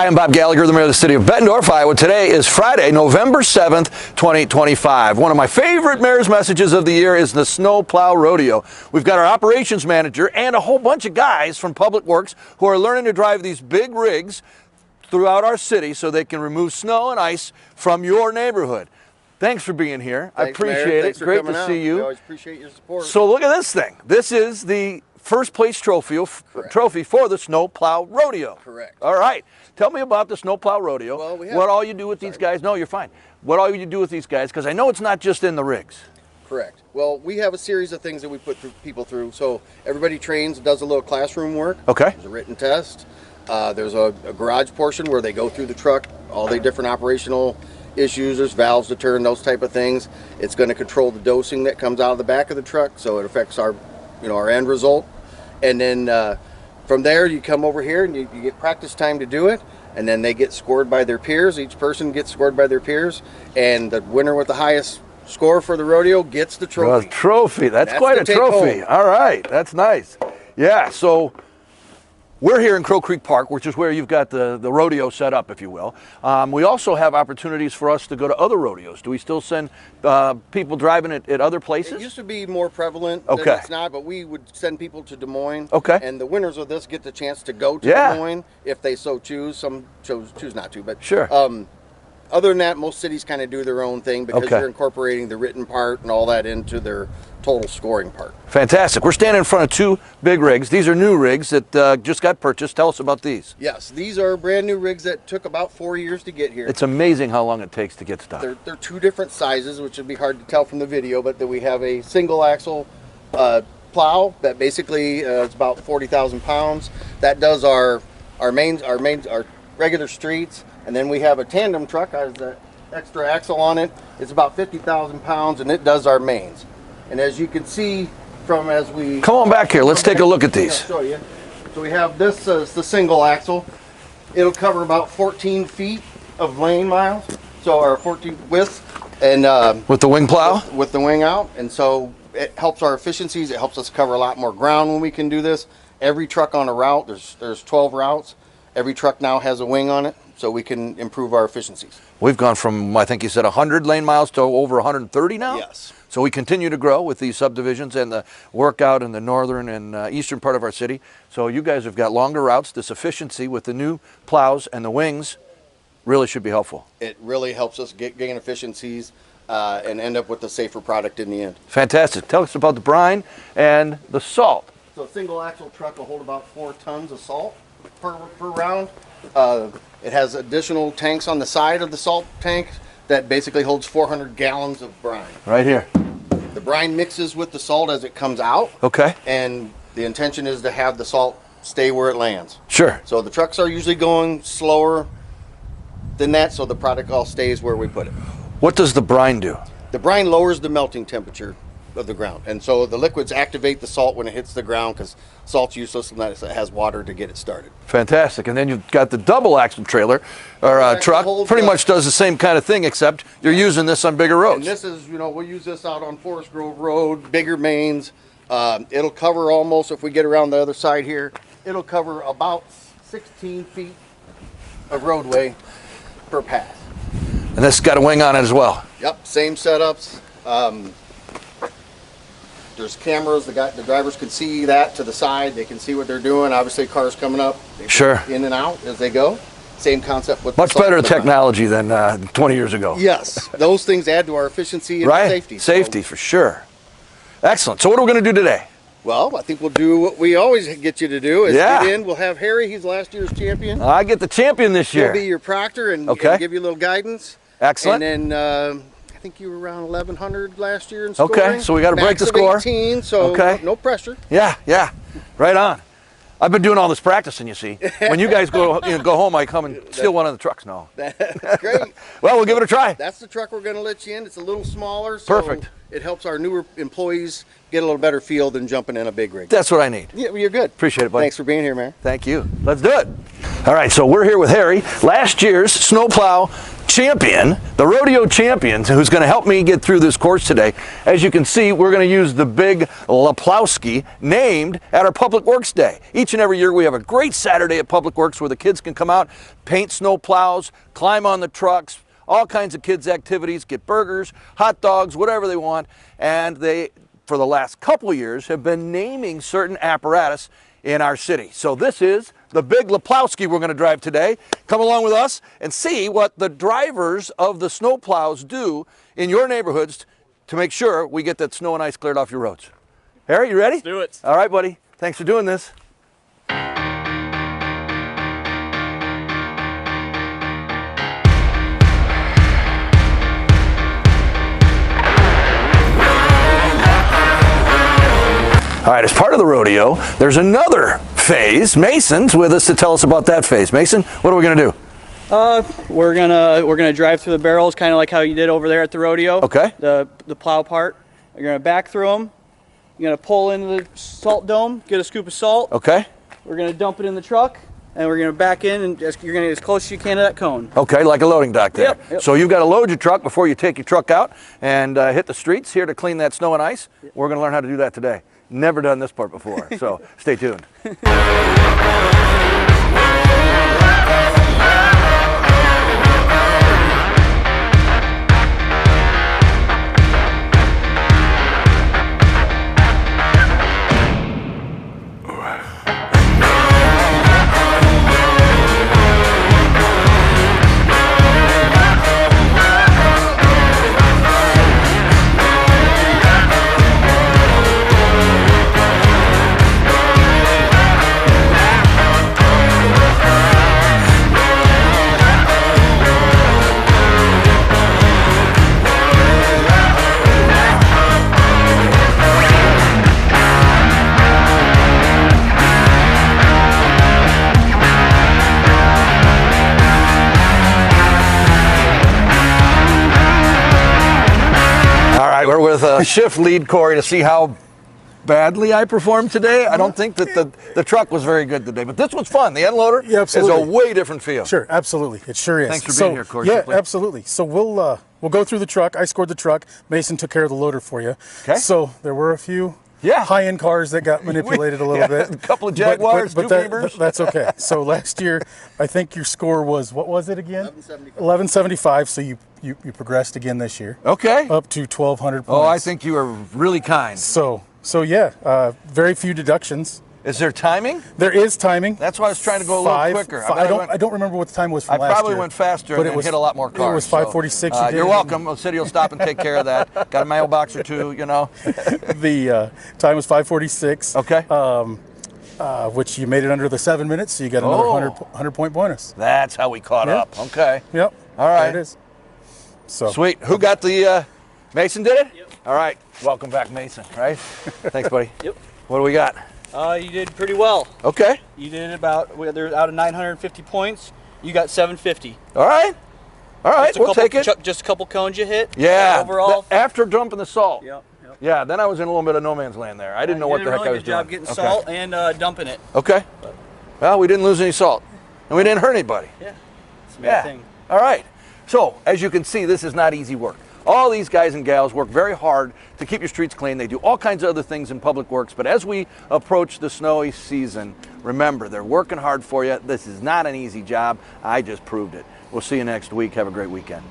Hi, I'm Bob Gallagher, the mayor of the city of Bettendorf, Iowa. Today is Friday, November 7th, 2025. One of my favorite mayor's messages of the year is the Snow Plow Rodeo. We've got our operations manager and a whole bunch of guys from Public Works who are learning to drive these big rigs throughout our city so they can remove snow and ice from your neighborhood. Thanks for being here. Thanks, I appreciate it. Great to see you. We always appreciate your support. So look at this thing. This is the first place trophy for the Snow Plow Rodeo. Correct. All right. Tell me about the Snow Plow Rodeo. Well, what all you do with these guys. No, you're fine. What all you do with these guys, because I know it's not just in the rigs. Correct. Well, we have a series of things that we put people through. So everybody trains, does a little classroom work. Okay. There's a written test. There's a garage portion where they go through the truck, all the different operational issues. There's valves to turn, those type of things. It's going to control the dosing that comes out of the back of the truck, so it affects our, our end result. And then from there, you come over here and you get practice time to do it, and then they get scored by their peers. Each person gets scored by their peers, and the winner with the highest score for the rodeo gets the trophy. A trophy. That's quite a trophy. All right. That's nice. Yeah. So we're here in Crow Creek Park, which is where you've got the rodeo set up, if you will. We also have opportunities for us to go to other rodeos. Do we still send people driving at other places? It used to be more prevalent. Okay. Than it's not, but we would send people to Des Moines. Okay. And the winners of this get the chance to go to Des Moines if they so choose. Some choose not to, but sure. Other than that, most cities kind of do their own thing because they're incorporating the written part and all that into their total scoring part. Fantastic. We're standing in front of two big rigs. These are new rigs that just got purchased. Tell us about these. Yes, these are brand new rigs that took about 4 years to get here. It's amazing how long it takes to get stuff. They're two different sizes, which would be hard to tell from the video, but we have a single axle plow that basically is about 40,000 pounds. That does our regular streets. And then we have a tandem truck, has that extra axle on it. It's about 50,000 pounds, and it does our mains. And as you can see from as we... Come on back here. Let's take a look at these. I'll show you. So we have this as the single axle. It'll cover about 14 feet of lane miles, so our 14 width. And with the wing plow? With the wing out. And so it helps our efficiencies. It helps us cover a lot more ground when we can do this. Every truck on a route, there's 12 routes. Every truck now has a wing on it, so we can improve our efficiencies. We've gone from, I think you said 100 lane miles to over 130 now? Yes. So we continue to grow with these subdivisions and the workout in the northern and eastern part of our city. So you guys have got longer routes. This efficiency with the new plows and the wings really should be helpful. It really helps us gain efficiencies and end up with a safer product in the end. Fantastic. Tell us about the brine and the salt. So a single axle truck will hold about 4 tons of salt per round. It has additional tanks on the side of the salt tank that basically holds 400 gallons of brine. Right here. The brine mixes with the salt as it comes out. Okay. And the intention is to have the salt stay where it lands. Sure. So the trucks are usually going slower than that, so the product all stays where we put it. What does the brine do? The brine lowers the melting temperature of the ground, and so the liquids activate the salt when it hits the ground because salt's useless unless it has water to get it started. Fantastic. And then you've got the double axle trailer or truck, pretty much does the same kind of thing, except you're using this on bigger roads. And this is, we'll use this out on Forest Grove Road, bigger mains. It'll cover almost, if we get around the other side here, it'll cover about 16 feet of roadway per pass. And this has got a wing on it as well. Yep, same setups. There's cameras. The drivers can see that to the side. They can see what they're doing. Obviously, cars coming up. Sure. In and out as they go. Same concept with much better technology than 20 years ago. Yes, those things add to our efficiency and safety. Safety for sure. Excellent. So what are we going to do today? Well, I think we'll do what we always get you to do. Is get in. We'll have Harry. He's last year's champion. I get the champion this year. He'll be your proctor and give you a little guidance. Excellent. And then I think you were around 1,100 last year in scoring. Okay, so we got to break the score. 18, so no pressure. Yeah, right on. I've been doing all this practicing, you see. When you guys go home, I come and steal one of the trucks. No. That's great. Well, we'll give it a try. That's the truck we're going to let you in. It's a little smaller, so perfect. It helps our newer employees get a little better feel than jumping in a big rig. That's what I need. Yeah, well, you're good. Appreciate it, buddy. Thanks for being here, man. Thank you. Let's do it. All right, so we're here with Harry, last year's snowplow champion, the rodeo champion, who's going to help me get through this course today. As you can see, we're going to use the big Leplowski, named at our Public Works Day. Each and every year we have a great Saturday at Public Works where the kids can come out, paint snow plows, climb on the trucks, all kinds of kids activities, get burgers, hot dogs, whatever they want. And they, for the last couple years, have been naming certain apparatus in our city. So this is the big Leplowski we're going to drive today. Come along with us and see what the drivers of the snow plows do in your neighborhoods to make sure we get that snow and ice cleared off your roads. Harry, you ready? Let's do it. All right, buddy. Thanks for doing this. All right, as part of the rodeo, there's another phase. Mason's with us to tell us about that phase. Mason, what are we going to do? We're gonna drive through the barrels, kind of like how you did over there at the rodeo. Okay. The plow part. You're gonna back through them. You're gonna pull into the salt dome, get a scoop of salt. Okay. We're gonna dump it in the truck, and we're gonna back in, and you're gonna get as close as you can to that cone. Okay, like a loading dock there. Yep. So you've got to load your truck before you take your truck out and hit the streets here to clean that snow and ice. Yep. We're going to learn how to do that today. Never done this part before, so stay tuned. We're with shift lead Corey to see how badly I performed today. I don't think that the truck was very good today, but this was fun. The end loader is a way different feel. Sure, absolutely. It sure is. Thanks for being here, Corey. Yeah, absolutely. So we'll go through the truck. I scored the truck. Mason took care of the loader for you. Okay. So there were a few high-end cars that got manipulated a little bit. A couple of Jaguars, two Beamers. That's okay. So last year, I think your score was, what was it again? 1175. So you progressed again this year. Okay. Up to 1,200 points. Oh, I think you were really kind. So yeah, very few deductions. Is there timing? There is timing. That's why I was trying to go a little quicker. I don't remember what the time was from last year. I probably went faster and hit a lot more cars. It was 546. So, you're welcome. The city will stop and take care of that. Got a mailbox or two, you know. The time was 546. Okay. Which you made it under the 7 minutes, so you got another 100-point bonus. That's how we caught up. Okay. Yep. All right. There it is. So sweet. Who got the? Mason did it. Yep. All right. Welcome back, Mason. Right. Thanks, buddy. Yep. What do we got? You did pretty well. Okay. You did about, out of 950 points, you got 750. All right. All right. We'll take it. Just a couple cones you hit. Yeah. Overall. After dumping the salt. Yep. Yeah. Then I was in a little bit of no man's land there. I didn't know what the heck I was doing. You did a really good job getting salt and dumping it. Okay. Well, we didn't lose any salt, and we didn't hurt anybody. Yeah. It's the main thing. All right. So, as you can see, this is not easy work. All these guys and gals work very hard to keep your streets clean. They do all kinds of other things in public works. But as we approach the snowy season, remember, they're working hard for you. This is not an easy job. I just proved it. We'll see you next week. Have a great weekend.